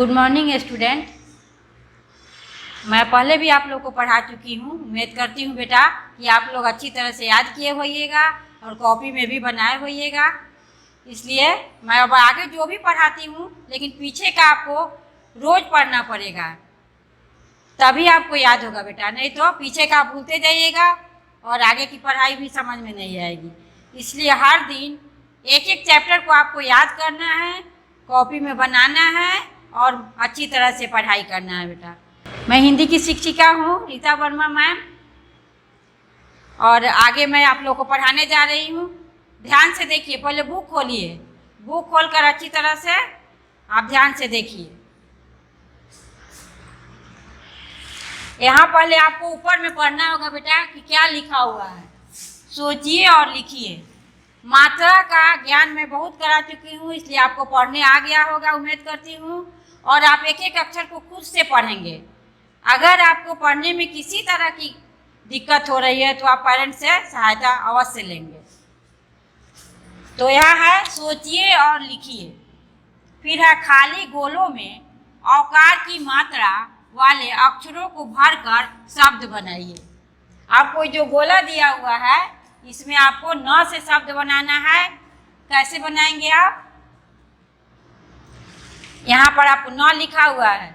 Good morning student. मैं पहले भी आप लोग को पढ़ा चुकी हूँ। उम्मीद करती हूँ बेटा कि आप लोग अच्छी तरह से याद किए होइएगा और कॉपी में भी बनाए होइएगा। इसलिए मैं अब आगे जो भी पढ़ाती हूँ लेकिन पीछे का आपको रोज़ पढ़ना पड़ेगा, तभी आपको याद होगा बेटा, नहीं तो पीछे का आप भूलते जाइएगा और आगे की पढ़ाई भी समझ में नहीं आएगी। इसलिए हर दिन एक एक चैप्टर को आपको याद करना है, कॉपी में बनाना है और अच्छी तरह से पढ़ाई करना है बेटा। मैं हिंदी की शिक्षिका हूँ रीता वर्मा मैम, और आगे मैं आप लोग को पढ़ाने जा रही हूँ। ध्यान से देखिए, पहले बुक खोलिए, बुक खोलकर अच्छी तरह से आप ध्यान से देखिए। यहाँ पहले आपको ऊपर में पढ़ना होगा बेटा कि क्या लिखा हुआ है, सोचिए और लिखिए। मात्रा का ज्ञान मैं बहुत करा चुकी हूँ, इसलिए आपको पढ़ने आ गया होगा उम्मीद करती हूँ, और आप एक एक अक्षर को खुद से पढ़ेंगे। अगर आपको पढ़ने में किसी तरह की दिक्कत हो रही है तो आप पेरेंट्स से सहायता अवश्य लेंगे। तो यहाँ है सोचिए और लिखिए। फिर है खाली गोलों में औकार की मात्रा वाले अक्षरों को भरकर शब्द बनाइए। आपको जो गोला दिया हुआ है इसमें आपको न से शब्द बनाना है। कैसे बनाएंगे आप? यहाँ पर आपको न लिखा हुआ है,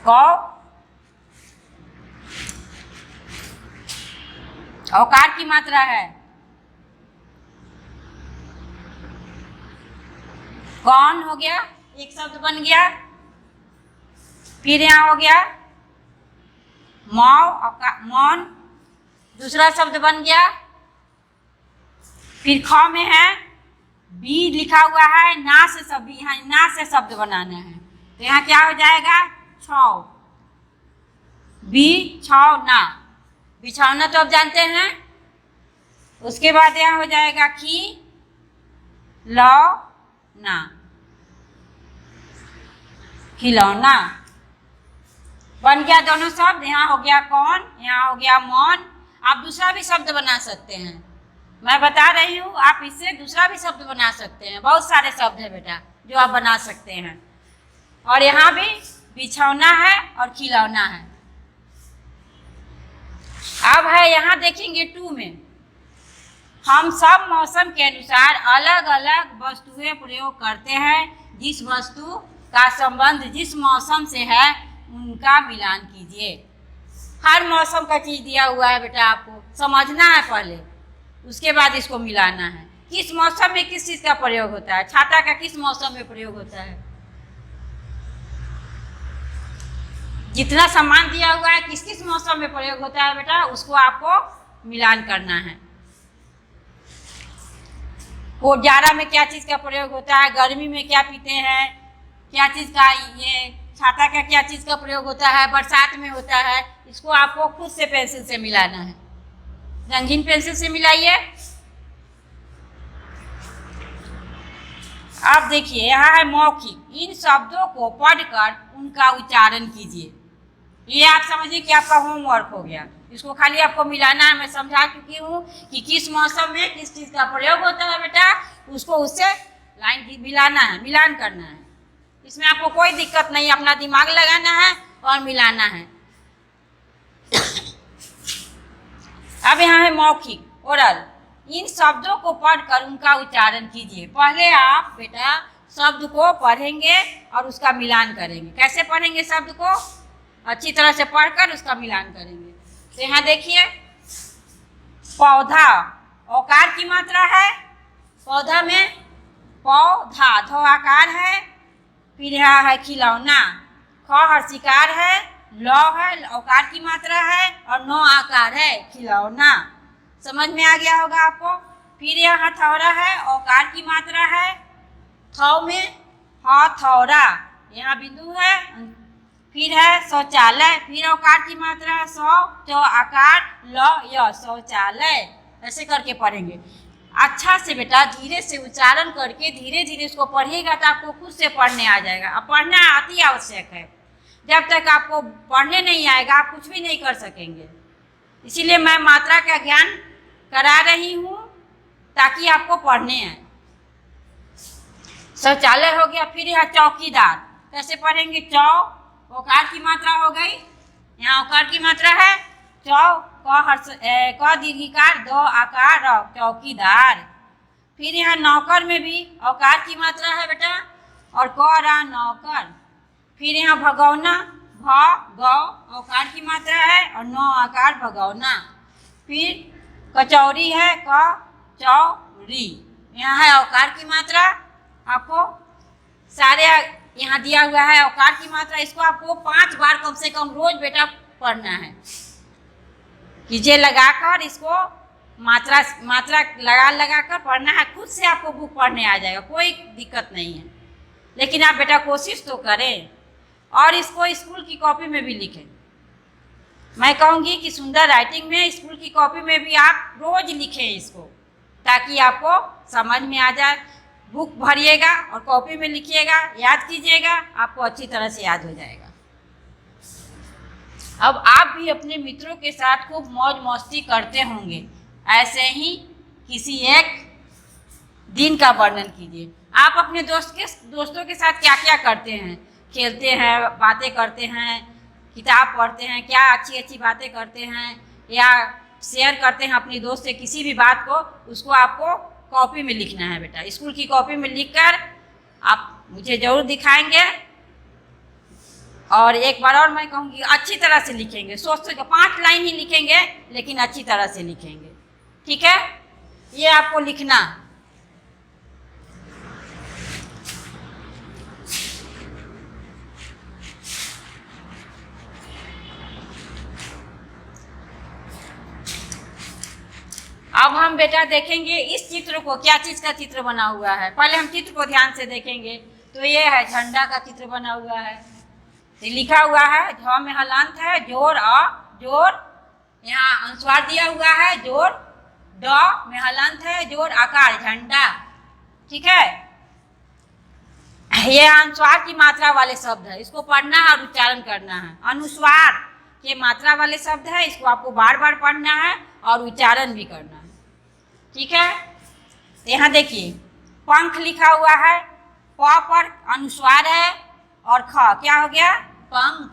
कौ औकार की मात्रा है, कौन हो गया, एक शब्द बन गया। फिर यहाँ हो गया मौन, दूसरा शब्द बन गया। फिर ख में है बी लिखा हुआ है, ना से सब, यहाँ ना से शब्द बनाना है, तो यहाँ क्या हो जाएगा, छौ, बी छौ ना, बिछौना तो आप जानते हैं। उसके बाद यहाँ हो जाएगा खी लौ ना, खिलौना बन गया दोनों शब्द। यहाँ हो गया कौन, यहाँ हो गया मौन। आप दूसरा भी शब्द बना सकते हैं, मैं बता रही हूँ, आप इससे दूसरा भी शब्द बना सकते हैं। बहुत सारे शब्द है बेटा जो आप बना सकते हैं। और यहाँ भी बिछौना है और खिलौना है। अब है यहाँ देखेंगे 2 में, हम सब मौसम के अनुसार अलग अलग वस्तुएं प्रयोग करते हैं। जिस वस्तु का संबंध जिस मौसम से है उनका मिलान कीजिए। हर मौसम का चीज़ दिया हुआ है बेटा, आपको समझना है पहले, उसके बाद इसको मिलाना है। किस मौसम में किस चीज़ का प्रयोग होता है, छाता का किस मौसम में प्रयोग होता है, जितना सामान दिया हुआ है किस किस मौसम में प्रयोग होता है बेटा, उसको आपको मिलान करना है। वो जाड़ा में क्या चीज़ का प्रयोग होता है, गर्मी में क्या पीते हैं, क्या चीज़ का, ये छाता का क्या चीज़ का प्रयोग होता है, बरसात में होता है, इसको आपको खुद से पेंसिल से मिलाना है। रंगीन पेंसिल से मिलाइए। अब देखिए यहाँ है मौखिक, इन शब्दों को पढ़कर उनका उच्चारण कीजिए। ये आप समझिए कि आपका होमवर्क हो गया। इसको खाली आपको मिलाना है। मैं समझा चुकी हूँ कि किस मौसम में किस चीज़ का प्रयोग होता है बेटा, उसको उससे लाइन की मिलाना है, मिलान करना है। इसमें आपको कोई दिक्कत नहीं, अपना दिमाग लगाना है और मिलाना है। अब यहाँ है मौखिक ओरल, इन शब्दों को पढ़कर उनका उच्चारण कीजिए। पहले आप बेटा शब्द को पढ़ेंगे और उसका मिलान करेंगे। कैसे पढ़ेंगे? शब्द को अच्छी तरह से पढ़कर उसका मिलान करेंगे। तो यहाँ देखिए पौधा, औकार की मात्रा है, पौधा में पौधा, धो आकार है। फिर यहाँ है खिलौना, ख हर्षिकार है, लौ है औकार की मात्रा है, और नौ आकार है, खिलौना। समझ में आ गया होगा आपको। फिर यहाँ हथौड़ा है, औकार की मात्रा है, थौ में हथौड़ा, यहाँ बिंदु है। फिर है शौचालय, फिर औकार की मात्रा है, सौ तो आकार, लौ य शौचालय। ऐसे करके पढ़ेंगे। अच्छा से बेटा धीरे से उच्चारण करके धीरे धीरे इसको पढ़ेगा तो आपको खुद से पढ़ने आ जाएगा। अब पढ़ना अति आवश्यक है। जब तक आपको पढ़ने नहीं आएगा आप कुछ भी नहीं कर सकेंगे। इसीलिए मैं मात्रा का ज्ञान करा रही हूँ ताकि आपको पढ़ने आए। शौचालय हो गया। फिर यहाँ चौकीदार, कैसे पढ़ेंगे? चौ, ओकार की मात्रा हो गई, यहाँ ओकार की मात्रा है चौ, क दीर्घिकार, दो आकार, चौकीदार। फिर यहाँ नौकर में भी औकार की मात्रा है बेटा, और क रा नौकर। फिर यहाँ भगौना, भ गौ औकार की मात्रा है और नौ आकार भगौना। फिर कचौरी है, क चौरी, यहाँ है औकार की मात्रा। आपको सारे यहाँ दिया हुआ है औकार की मात्रा। इसको आपको 5 बार कम से कम रोज बेटा पढ़ना है। कीजिए लगाकर इसको मात्रा लगा कर पढ़ना है। खुद से आपको बुक पढ़ने आ जाएगा, कोई दिक्कत नहीं है। लेकिन आप बेटा कोशिश तो करें और इसको स्कूल की कॉपी में भी लिखें। मैं कहूँगी कि सुंदर राइटिंग में स्कूल की कॉपी में भी आप रोज लिखें इसको, ताकि आपको समझ में आ जाए। बुक भरिएगा और कॉपी में लिखिएगा, याद कीजिएगा, आपको अच्छी तरह से याद हो जाएगा। अब आप भी अपने मित्रों के साथ खूब मौज मस्ती करते होंगे। ऐसे ही किसी एक दिन का वर्णन कीजिए। आप अपने दोस्तों के साथ क्या क्या करते हैं? खेलते हैं, बातें करते हैं, किताब पढ़ते हैं, क्या अच्छी अच्छी बातें करते हैं, या शेयर करते हैं अपनी दोस्त से किसी भी बात को, उसको आपको कॉपी में लिखना है बेटा। स्कूल की कॉपी में लिखकर आप मुझे ज़रूर दिखाएंगे। और एक बार और मैं कहूँगी, अच्छी तरह से लिखेंगे। सोच 5 लाइन ही लिखेंगे, लेकिन अच्छी तरह से लिखेंगे, ठीक है? ये आपको लिखना। अब हम बेटा देखेंगे इस चित्र को, क्या चीज़ का चित्र बना हुआ है। पहले हम चित्र को ध्यान से देखेंगे। तो ये है झंडा का चित्र बना हुआ है। तो लिखा हुआ है, झ में हलंत है, जोर अ जोर, यहाँ अनुस्वार दिया हुआ है जोर, ड में हलंत है, जोर आकार, झंडा, ठीक है? ये अनुस्वार की मात्रा वाले शब्द है, इसको पढ़ना है और उच्चारण करना है। अनुस्वार के मात्रा वाले शब्द है, इसको आपको बार बार पढ़ना है और उच्चारण भी करना है, ठीक है? यहाँ देखिए पंख लिखा हुआ है, प पर अनुस्वार है और ख क्या हो गया? पंख।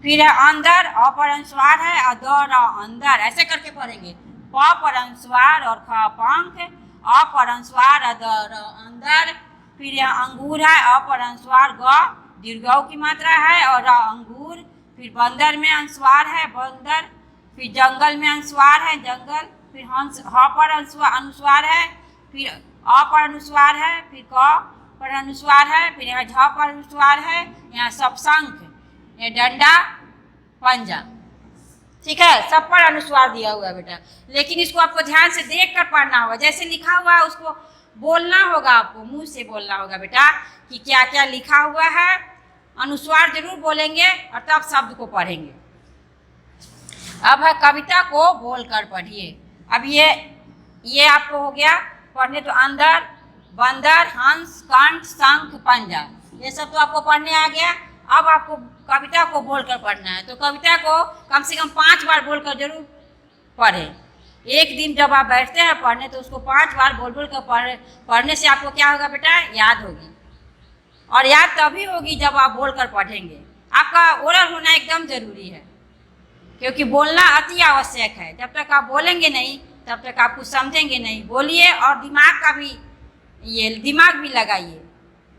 फिर है अंदर, अ पर अनुस्वार है और द र अंदर, ऐसे करके पढ़ेंगे। प पर अनुस्वार और ख पंख, अ पर अनुस्वार और द र अंदर। फिर यहाँ अंगूर है, अ पर अनुस्वार, ग दीर्घऊ की मात्रा है और र अंगूर। फिर बंदर में अनुस्वार है, बंदर। फिर जंगल में अनुस्वार है, जंगल। फिर हंस, ह पर अनुस्वार है, फिर अ पर अनुस्वार है, फिर क पर अनुस्वार है, फिर यहाँ झ पर अनुस्वार है, यहाँ सब शंख, ये डंडा, पंजा, ठीक है? सब पर अनुस्वार दिया हुआ है बेटा। लेकिन इसको आपको ध्यान से देख कर पढ़ना होगा। जैसे लिखा हुआ है उसको बोलना होगा, आपको मुंह से बोलना होगा बेटा कि क्या क्या लिखा हुआ है। अनुस्वार जरूर बोलेंगे और तब शब्द को पढ़ेंगे। अब है कविता को बोलकर पढ़िए। अब ये आपको हो गया पढ़ने। तो अंदर, बंदर, हंस, कंठ, शंख, पंजा, ये सब तो आपको पढ़ने आ गया। अब आपको कविता को बोलकर पढ़ना है। तो कविता को कम से कम 5 बार बोलकर जरूर पढ़ें। एक दिन जब आप बैठते हैं पढ़ने तो उसको 5 बार बोल कर पढ़ने से आपको क्या होगा बेटा? याद होगी। और याद तभी होगी जब आप बोलकर पढ़ेंगे। आपका ओरल होना एकदम जरूरी है, क्योंकि बोलना अति आवश्यक है। जब तक आप बोलेंगे नहीं तब तक आप कुछ समझेंगे नहीं। बोलिए और दिमाग भी लगाइए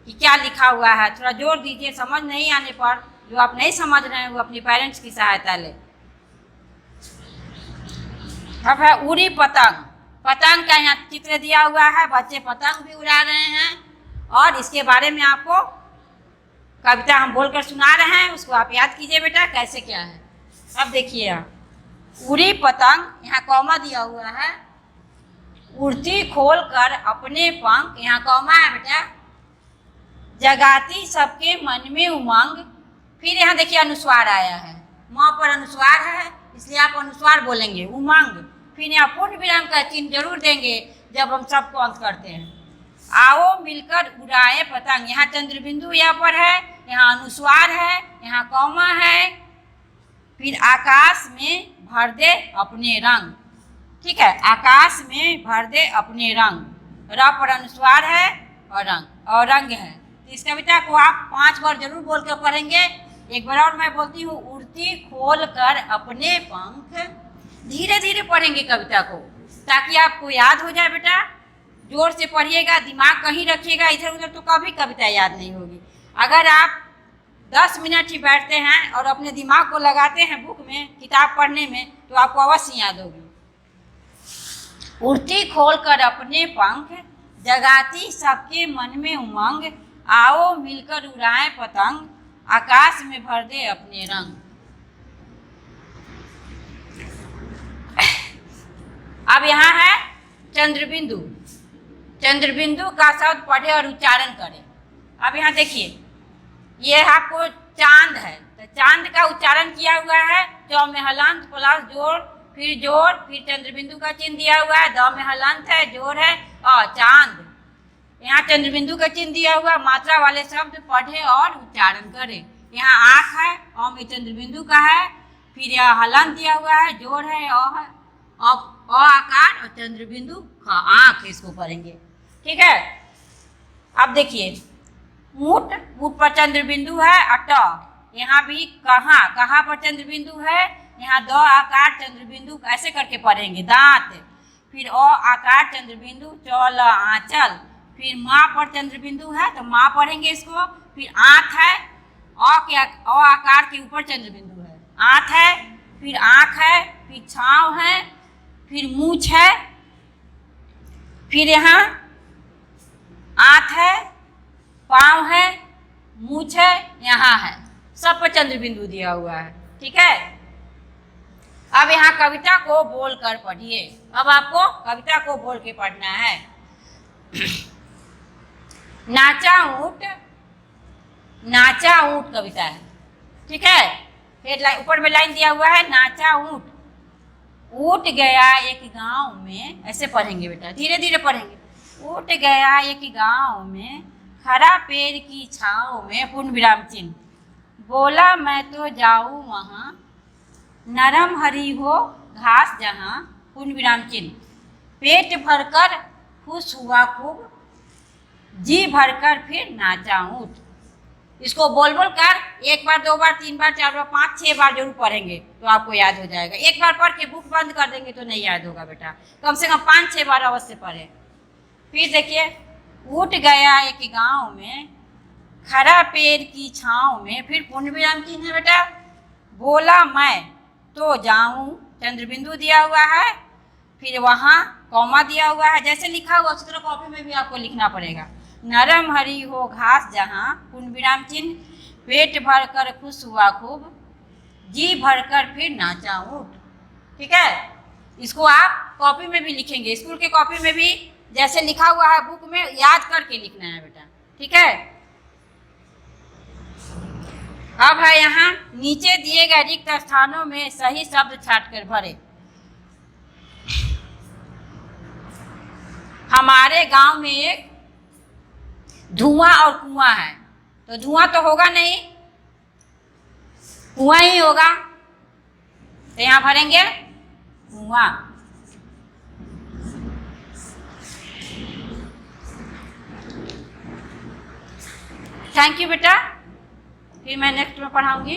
कि क्या लिखा हुआ है। थोड़ा जोर दीजिए, समझ नहीं आने पर जो आप नहीं समझ रहे हैं वो अपनी पेरेंट्स की सहायता लें। अब है उड़ी पतंग। पतंग का यहाँ चित्र दिया हुआ है, बच्चे पतंग भी उड़ा रहे हैं और इसके बारे में आपको कविता हम बोलकर सुना रहे हैं, उसको आप याद कीजिए बेटा कैसे क्या है। अब देखिए उड़ी पतंग, यहाँ कौमा दिया हुआ है, उड़ती खोल कर अपने पंख, यहाँ कौमा है बेटा, जगाती सबके मन में उमंग। फिर यहाँ देखिए अनुस्वार आया है, माँ पर अनुस्वार है इसलिए आप अनुस्वार बोलेंगे, उमंग। फिर यहाँ पूर्ण विराम का चिन्ह जरूर देंगे जब हम सबको अंत करते हैं। आओ मिलकर उड़ाए पतंग, यहाँ चंद्र बिंदु यहाँ पर है, यहाँ अनुस्वार है, यहाँ कौमा है। फिर आकाश में भर दे अपने रंग, ठीक है। आकाश में भर दे अपने रंग, र पर अनुस्वार है और रंग है। तो इस कविता को आप 5 बार जरूर बोल कर पढ़ेंगे। एक बार और मैं बोलती हूँ, उड़ती खोल कर अपने पंख। धीरे धीरे पढ़ेंगे कविता को ताकि आपको याद हो जाए बेटा। जोर से पढ़िएगा, दिमाग कहीं रखिएगा, इधर उधर तो कभी कविता याद नहीं होगी। अगर आप 10 मिनट ही बैठते हैं और अपने दिमाग को लगाते हैं बुक में, किताब पढ़ने में, तो आपको अवश्य याद होगी। उड़ती खोल कर अपने पंख, जगाती सबके मन में उमंग, आओ मिलकर उड़ाएं पतंग, आकाश में भर दे अपने रंग। अब यहाँ है चंद्रबिंदु। चंद्रबिंदु का शब्द पढ़े और उच्चारण करें। अब यहाँ देखिए, ये आपको चांद है, तो चांद का उच्चारण किया हुआ है, चौ में हलंत प्लस जोड़, फिर चंद्रबिंदु का चिन्ह दिया हुआ है, द में हलंत है, जोड़ है, और चांद। यहाँ चंद्रबिंदु का चिन्ह दिया हुआ, मात्रा वाले शब्द पढ़े और उच्चारण करें। यहाँ आँख है, अ में चंद्रबिंदु का है, फिर यह हलंत दिया हुआ है, जोड़ है, अ आकार और चंद्रबिंदु का आँख, इसको पढ़ेंगे। ठीक है। अब देखिए, ऊँट, ऊँट पर चंद्रबिंदु है, अट। यहाँ भी कहाँ पर चंद्रबिंदु है, यहाँ द आकार चंद्रबिंदु ऐसे करके पढ़ेंगे। दांत, फिर अ आकार चंद्रबिंदु, चौल आंचल, फिर माँ पर चंद्रबिंदु है तो माँ पढ़ेंगे इसको। फिर आँख है, अ आकार के ऊपर चंद्रबिंदु है, आँख है, फिर आँख है, फिर छाँव है, फिर मूछ है, फिर यहाँ आँख है, पाँव है, मूछ है, यहाँ है, सब पर चंद्रबिंदु दिया हुआ है। ठीक है। अब यहाँ कविता को बोलकर पढ़िए। अब आपको कविता को बोल के पढ़ना है। नाचा ऊँट कविता है। ठीक है। हेडलाइन ऊपर में लाइन दिया हुआ है, नाचा ऊँट। उठ गया एक गांव में, ऐसे पढ़ेंगे बेटा, धीरे धीरे पढ़ेंगे। उठ गया एक गांव में, खड़ा पेड़ की छाँव में, पूर्ण विराम चिन्ह, बोला मैं तो जाऊँ वहाँ, नरम हरी हो घास जहाँ, पूर्ण विराम चिन्ह, पेट भरकर खुश हुआ खूब, जी भरकर फिर नाचा ऊँट। इसको बोल बोल कर 1 बार 2 बार 3 बार 4 बार 5 6 बार जरूर पढ़ेंगे तो आपको याद हो जाएगा। एक बार पढ़ के बुक बंद कर देंगे तो नहीं याद होगा बेटा, कम से कम 5 6 बार अवश्य पढ़े। फिर देखिए, उठ गया एक गांव में, खड़ा पेड़ की छाँव में, फिर पूर्ण विराम चिन्ह है बेटा, बोला मैं तो जाऊं, चंद्रबिंदु दिया हुआ है, फिर वहाँ कॉमा दिया हुआ है, जैसे लिखा हुआ उसी तरह कॉपी में भी आपको लिखना पड़ेगा। नरम हरी हो घास जहाँ, पूर्ण विराम चिन्ह, पेट भर कर खुश हुआ खूब, जी भरकर फिर नाचा ऊँट। ठीक है। इसको आप कॉपी में भी लिखेंगे, स्कूल के कॉपी में भी जैसे लिखा हुआ है बुक में याद करके लिखना है बेटा। ठीक है। अब है यहाँ, नीचे दिए गए रिक्त स्थानों में सही शब्द छाट कर भरे। हमारे गांव में एक धुआं और कुआं है, तो धुआं तो होगा नहीं, कुआं ही होगा, तो यहाँ भरेंगे कुआं। थैंक यू बेटा, फिर मैं नेक्स्ट में पढ़ाऊंगी।